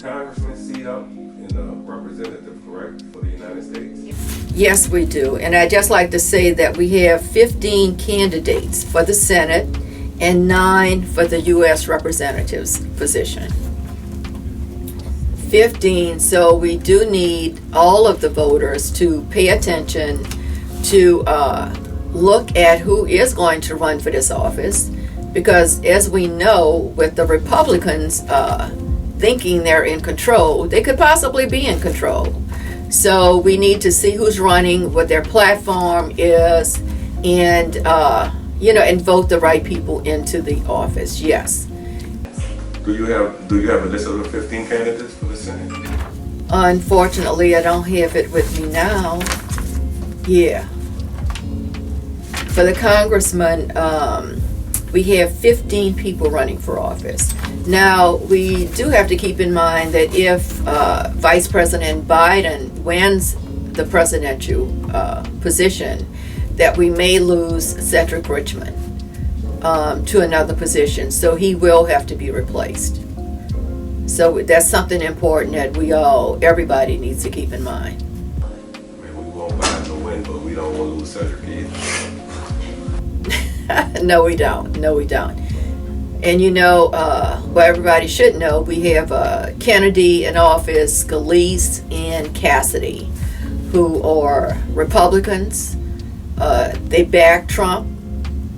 congressman seat up in a representative, correct, for the United States? Yes, we do. And I'd just like to say that we have 15 candidates for the Senate and 9 for the U.S. Representative's position. 15, so we do need all of the voters to pay attention to look at who is going to run for this office, because as we know, with the Republicans thinking they're in control, they could possibly be in control. So we need to see who's running, what their platform is, and and vote the right people into the office. Yes. Do you have a list of the 15 candidates for the Senate? Unfortunately, I don't have it with me now. Yeah. For the congressman, we have 15 people running for office. Now, we do have to keep in mind that if Vice President Biden wins the presidential position, that we may lose Cedric Richmond to another position. So he will have to be replaced. So that's something important that everybody needs to keep in mind. Man, we want Biden to win, but we don't want to lose Cedric either. No, we don't. And what everybody should know, we have Kennedy in office, Scalise and Cassidy, who are Republicans. They back Trump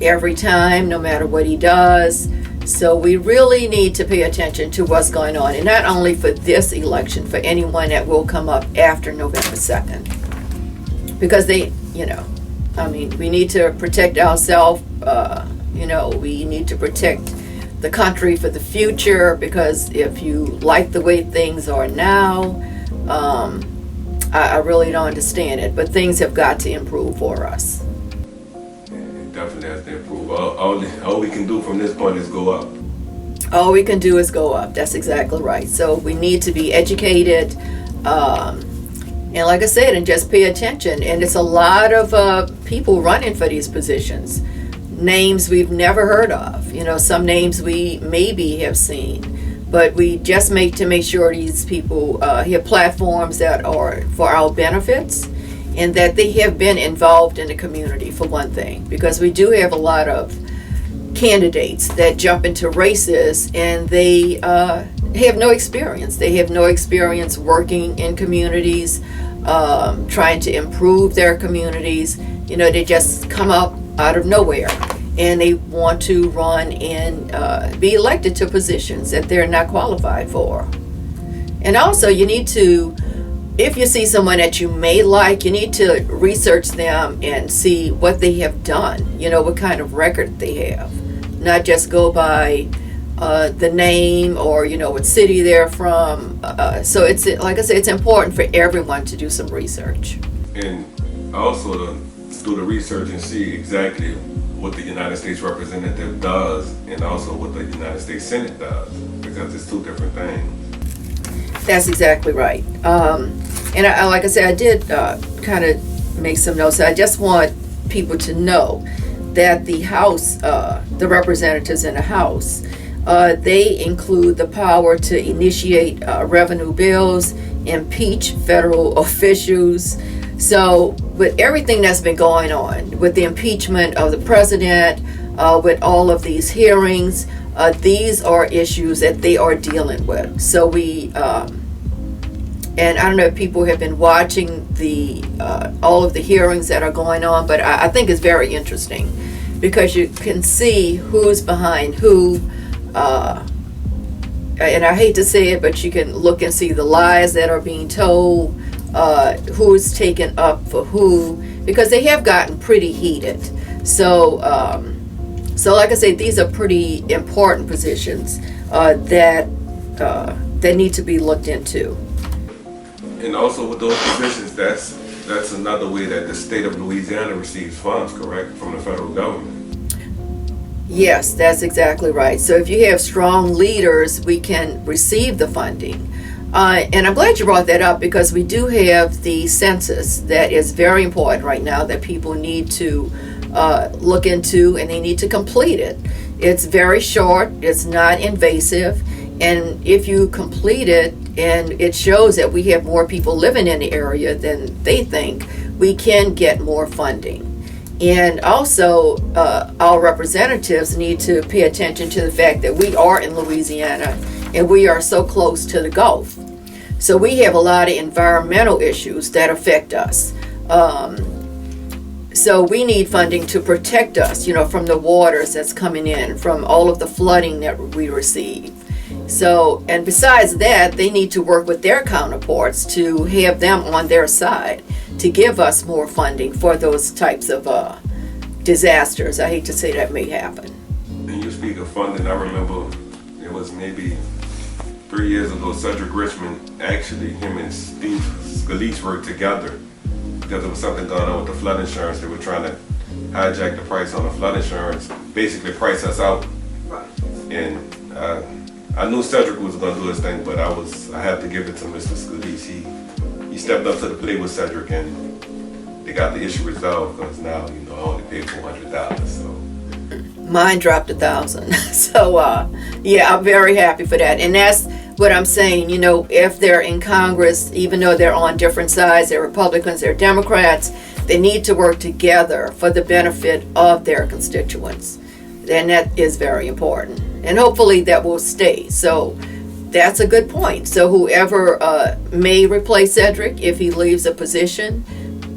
every time, no matter what he does. So we really need to pay attention to what's going on, and not only for this election, for anyone that will come up after November 2nd. Because we need to protect ourselves. We need to protect the country for the future, because if you like the way things are now, I really don't understand it. But things have got to improve for us. It definitely has to improve. All we can do from this point is go up. All we can do is go up. That's exactly right. So we need to be educated. And like I said, and just pay attention. And it's a lot of people running for these positions. Names we've never heard of. Some names we maybe have seen. But we just make sure these people have platforms that are for our benefits, and that they have been involved in the community, for one thing. Because we do have a lot of candidates that jump into races and they have no experience. They have no experience working in communities, trying to improve their communities. They just come up out of nowhere and they want to run and be elected to positions that they're not qualified for. And also, you need to, if you see someone that you may like, you need to research them and see what they have done, what kind of record they have. Not just go by the name or, what city they're from. So it's, like I said, it's important for everyone to do some research. And also to do the research and see exactly what the United States Representative does and also what the United States Senate does, because it's two different things. That's exactly right. And like I said, I did kind of make some notes. I just want people to know that the House, the representatives in the House, they include the power to initiate revenue bills, impeach federal officials. So with everything that's been going on, with the impeachment of the president, with all of these hearings, these are issues that they are dealing with. So and I don't know if people have been watching all of the hearings that are going on, but I think it's very interesting because you can see who's behind who. And I hate to say it, but you can look and see the lies that are being told, who's taken up for who, because they have gotten pretty heated. So like I say, these are pretty important positions that need to be looked into. And also with those positions, that's another way that the state of Louisiana receives funds, correct, from the federal government. Yes, that's exactly right. So if you have strong leaders, we can receive the funding. And I'm glad you brought that up, because we do have the census that is very important right now that people need to look into, and they need to complete it. It's very short, it's not invasive, and if you complete it and it shows that we have more people living in the area than they think, we can get more funding. And also, our representatives need to pay attention to the fact that we are in Louisiana and we are so close to the Gulf. So we have a lot of environmental issues that affect us. So we need funding to protect us, from the waters that's coming in, from all of the flooding that we receive. So, and besides that, they need to work with their counterparts to have them on their side to give us more funding for those types of disasters. I hate to say that may happen. And you speak of funding, I remember it was maybe 3 years ago, Cedric Richmond, actually, him and Steve Scalise worked together because there was something going on with the flood insurance. They were trying to hijack the price on the flood insurance, basically price us out. Right. And I knew Cedric was going to do his thing, but I had to give it to Mr. Scalise. He stepped up to the plate with Cedric, and they got the issue resolved because now, I only paid $400. So mine dropped $1,000. So yeah, I'm very happy for that. And that's what I'm saying. If they're in Congress, even though they're on different sides, they're Republicans, they're Democrats, they need to work together for the benefit of their constituents. And that is very important. And hopefully that will stay. So that's a good point. So whoever may replace Cedric, if he leaves a position,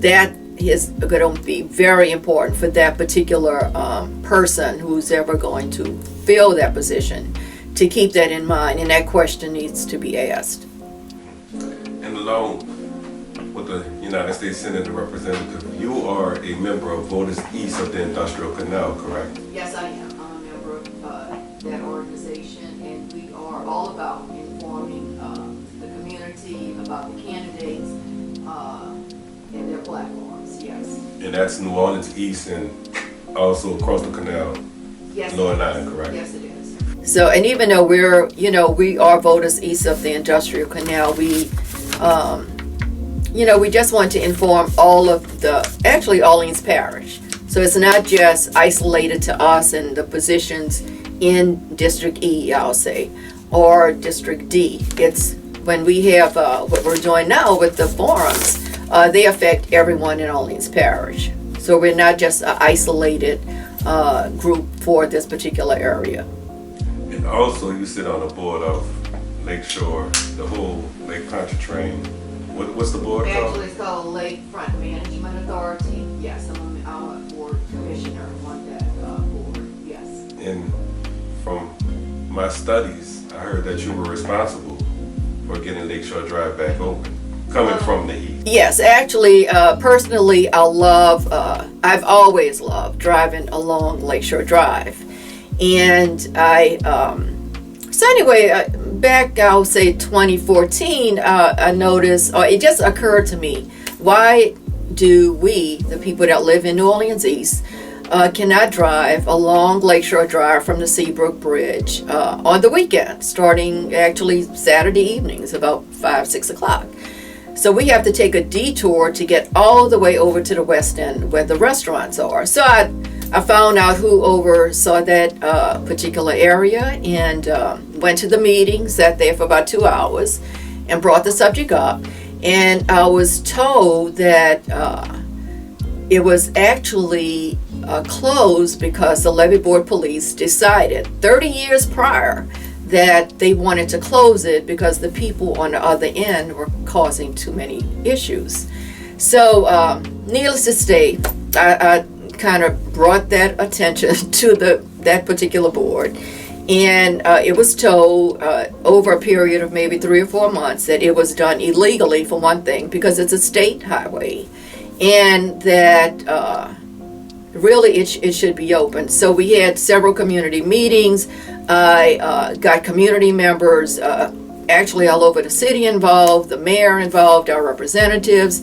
that is going to be very important for that particular person who's ever going to fill that position, to keep that in mind, and that question needs to be asked. And along with the United States Senate Representative, you are a member of Voters East of the Industrial Canal, correct? Yes, I am. I'm a member of that organization, and we are all about informing the community about the candidates and their platforms, yes. And that's New Orleans East and also across the canal, Yes, Lower it is. Nine, correct? Yes, it is. So, and even though we are voters east of the Industrial Canal, we just want to inform all of actually Orleans Parish. So it's not just isolated to us and the positions in District E, I'll say, or District D. It's when we have what we're doing now with the forums, they affect everyone in Orleans Parish. So we're not just an isolated group for this particular area. And also you sit on the board of Lakeshore, the whole Lake Pontchartrain. What's the board called? Actually, it's called Lakefront Management Authority. Yes, I'm a board commissioner on that board, yes. And from my studies, I heard that you were responsible for getting Lakeshore Drive back open, coming from the east. Yes, actually, personally, I've always loved driving along Lakeshore Drive. And so anyway, back, I'll say 2014, I noticed, or it just occurred to me, why do we, the people that live in New Orleans East, cannot drive along Lakeshore Drive from the Seabrook Bridge on the weekend, starting actually Saturday evenings, about 5-6 o'clock. So we have to take a detour to get all the way over to the west end where the restaurants are. So I found out who oversaw that particular area and went to the meeting, sat there for about 2 hours and brought the subject up. And I was told that it was actually closed because the Levee Board Police decided 30 years prior that they wanted to close it because the people on the other end were causing too many issues. So needless to say, I kind of brought that attention to that particular board, and it was told over a period of maybe 3 or 4 months that it was done illegally, for one thing, because it's a state highway, and that really it should be open. So we had several community meetings. I got community members actually all over the city involved, the mayor involved, our representatives.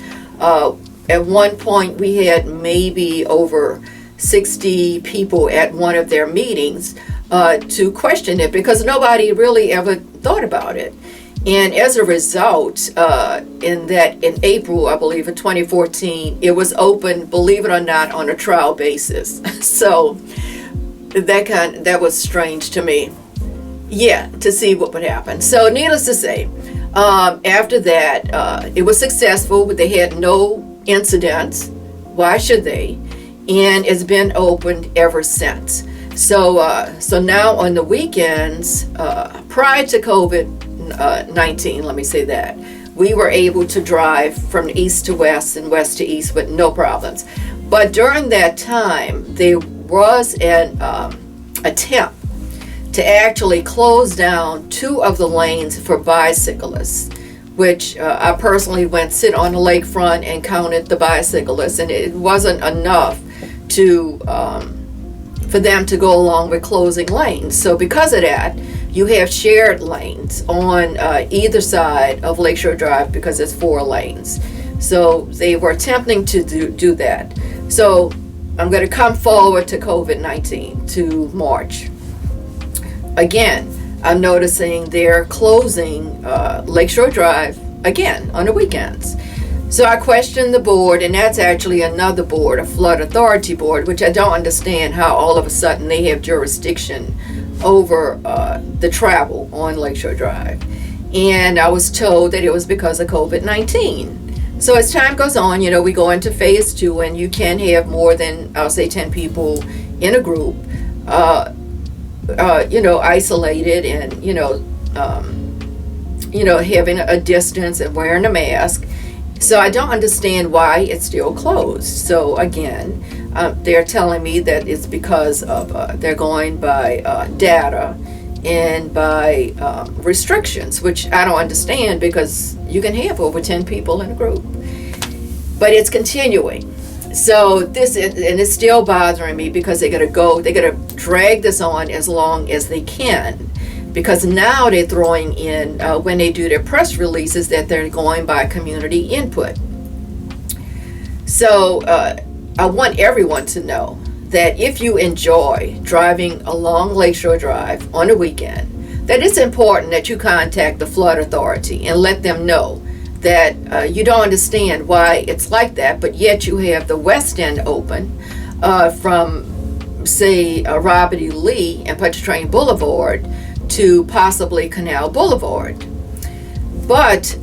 At one point, we had maybe over 60 people at one of their meetings to question it because nobody really ever thought about it. And as a result, in April, I believe, of 2014, it was open, believe it or not, on a trial basis. So that was strange to me. Yeah, to see what would happen. So needless to say, After that, it was successful, but they had no incidents. Why should they? And it's been opened ever since. So now on the weekends, prior to COVID-19, let me say that, we were able to drive from east to west and west to east with no problems. But during that time, there was an attempt to actually close down 2 of the lanes for bicyclists, which I personally went sit on the lakefront and counted the bicyclists, and it wasn't enough to for them to go along with closing lanes. So because of that, you have shared lanes on either side of Lakeshore Drive because it's 4 lanes. So they were attempting to do that. So I'm going to come forward to COVID-19, to March. Again, I'm noticing they're closing Lakeshore Drive again on the weekends. So I questioned the board, and that's actually another board, a flood authority board, which I don't understand how all of a sudden they have jurisdiction over the travel on Lakeshore Drive. And I was told that it was because of COVID-19. So as time goes on, we go into phase 2, and you can have more than, I'll say, 10 people in a group, isolated and, having a distance and wearing a mask. So I don't understand why it's still closed. So again, they're telling me that it's because of they're going by data and by restrictions, which I don't understand because you can have over 10 people in a group. But it's continuing. So it's still bothering me because they gotta drag this on as long as they can. Because now they're throwing in, when they do their press releases, that they're going by community input. So I want everyone to know that if you enjoy driving along Lakeshore Drive on a weekend, that it's important that you contact the flood authority and let them know that you don't understand why it's like that, but yet you have the west end open from, say, Robert E. Lee and Pontchartrain Boulevard to possibly Canal Boulevard. But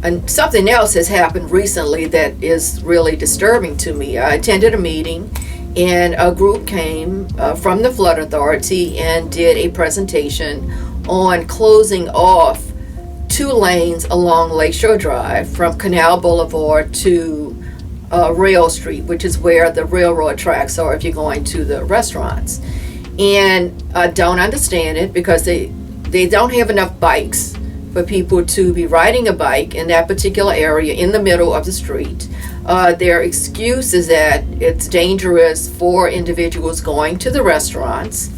and something else has happened recently that is really disturbing to me. I attended a meeting, and a group came from the Flood Authority and did a presentation on closing off 2 lanes along Lakeshore Drive from Canal Boulevard to Rail Street, which is where the railroad tracks are if you're going to the restaurants. And I don't understand it because they don't have enough bikes for people to be riding a bike in that particular area in the middle of the street. Their excuse is that it's dangerous for individuals going to the restaurants,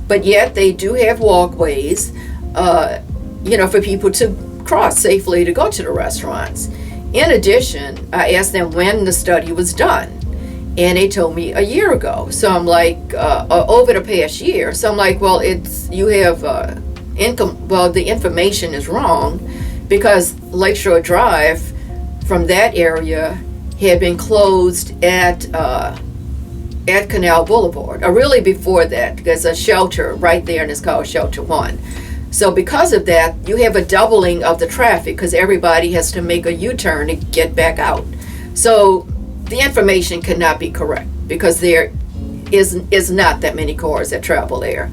but yet they do have walkways, for people to cross safely to go to the restaurants. In addition, I asked them when the study was done. And they told me a year ago. So I'm like, over the past year. So I'm like, well, the information is wrong because Lakeshore Drive from that area had been closed at Canal Boulevard, or really before that. There's a shelter right there, and it's called Shelter 1. So because of that, you have a doubling of the traffic because everybody has to make a U-turn to get back out. So the information cannot be correct because there is not that many cars that travel there.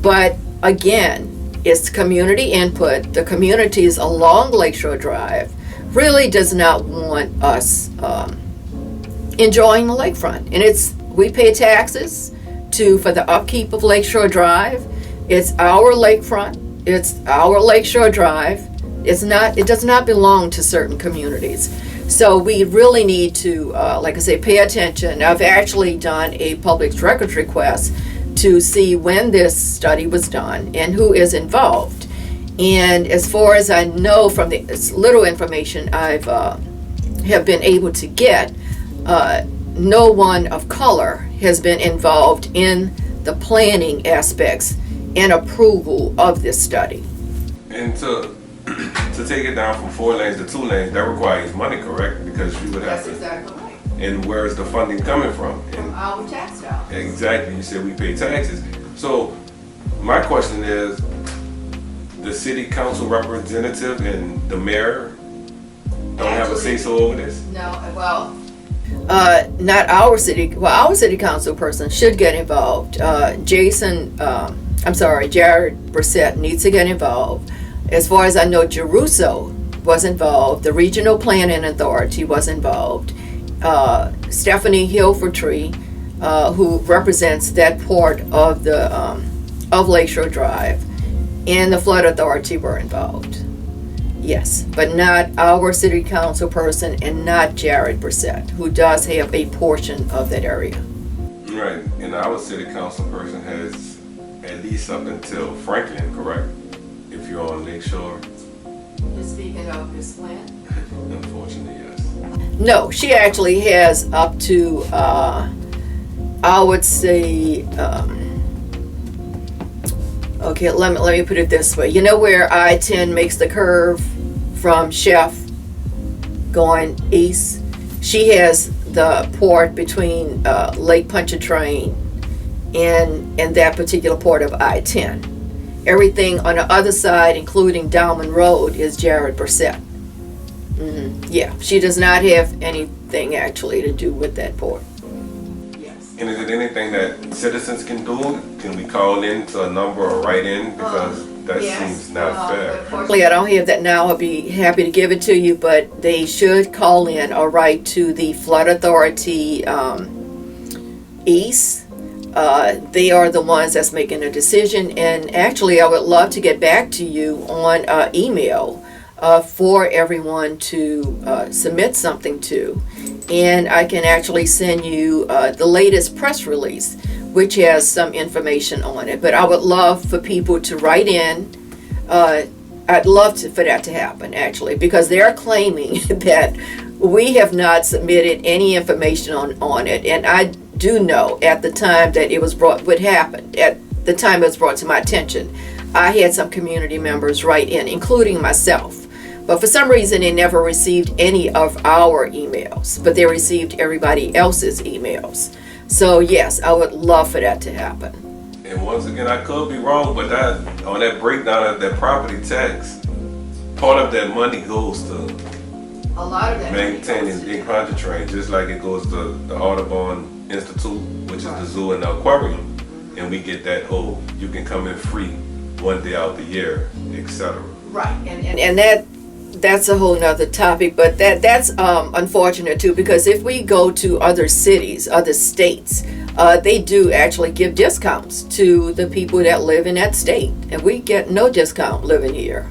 But again, it's community input. The communities along Lakeshore Drive really does not want us enjoying the lakefront. And we pay taxes for the upkeep of Lakeshore Drive. It's our lakefront. It's our Lakeshore Drive. It does not belong to certain communities. So we really need to, like I say, pay attention. I've actually done a public records request to see when this study was done and who is involved. And as far as I know from the little information I've have been able to get, no one of color has been involved in the planning aspects and approval of this study. And to take it down from 4 lanes to 2 lanes, that requires money, correct? Because you would have That's exactly right. And where is the funding coming from? From our tax dollars. Exactly. You said we pay taxes. So my question is, the city council representative and the mayor don't have a say-so over this? No, well, not our city. Well, our city council person should get involved. Jared Brissett needs to get involved. As far as I know, Jeruso was involved. The Regional Planning Authority was involved. Stephanie Hilfertree, who represents that part of the of Lakeshore Drive, and the Flood Authority were involved. Yes, but not our city council person and not Jared Brissett, who does have a portion of that area. Right, and our city council person has at least up until Franklin, correct? If you're on Lakeshore. You're speaking of Miss Flynn? Unfortunately, yes. No, she actually has up to, I would say, okay, let me put it this way. You know where I-10 makes the curve from Chef going east? She has the port between Lake Pontchartrain and that particular port of I-10. Everything on the other side, including Dalman Road, is Jared Brissett. Yeah, she does not have anything actually to do with that port. Yes. And is it anything that citizens can do? Can we call in to a number or write in? Because that seems not fair. Unfortunately, I don't have that now. I'll be happy to give it to you, but they should call in or write to the Flood Authority East. They are the ones that's making a decision, and actually I would love to get back to you on email for everyone to submit something to, and I can actually send you the latest press release, which has some information on it. But I would love for people to write in. I'd love for that to happen, actually, because they're claiming that we have not submitted any information on it, and I do know at the time that it was brought, what happened, at the time it was brought to my attention, I had some community members write in, including myself. But for some reason, they never received any of our emails, but they received everybody else's emails. So yes, I would love for that to happen. And once again, I could be wrong, but that on that breakdown of that property tax, part of that money goes to A lot of that maintaining Lake Pontchartrain, just like it goes to the Audubon Institute, which is the zoo and the aquarium, and we get that, oh, you can come in free one day out the year, etc. Right, and that's a whole nother topic, but that's unfortunate too, because if we go to other cities, other states, they do actually give discounts to the people that live in that state, and we get no discount living here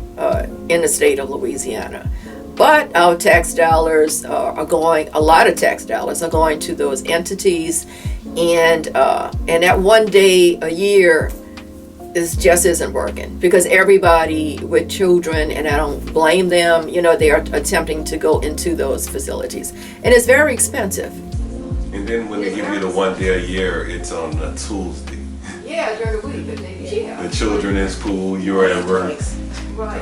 in the state of Louisiana. But our tax dollars are going, a lot of tax dollars are going to those entities, and that one day a year just isn't working, because everybody with children, and I don't blame them, they are attempting to go into those facilities, and it's very expensive. And then when they give you the one day a year, it's on a Tuesday. Yeah, during the week, but yeah. The children in school, you're at work. Right.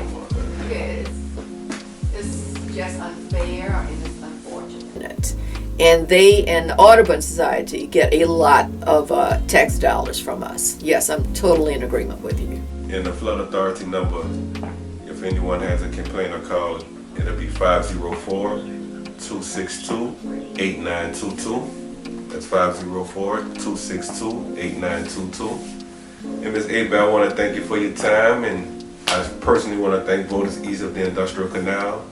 Yeah, it's just unfair and it's unfortunate. And they and the Audubon Society get a lot of tax dollars from us. Yes, I'm totally in agreement with you. And the Flood Authority number, if anyone has a complaint or call, it'll be 504-262-8922. That's 504-262-8922. And Ms. Abel, I want to thank you for your time, and I personally want to thank Voters East of the Industrial Canal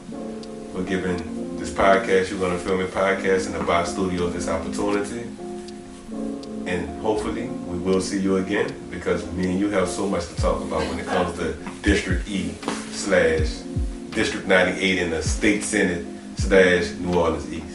for giving this podcast, You're Gonna Film It podcast, in the Box Studio this opportunity. And hopefully we will see you again, because me and you have so much to talk about when it comes to District E/District 98 in the State Senate / New Orleans East.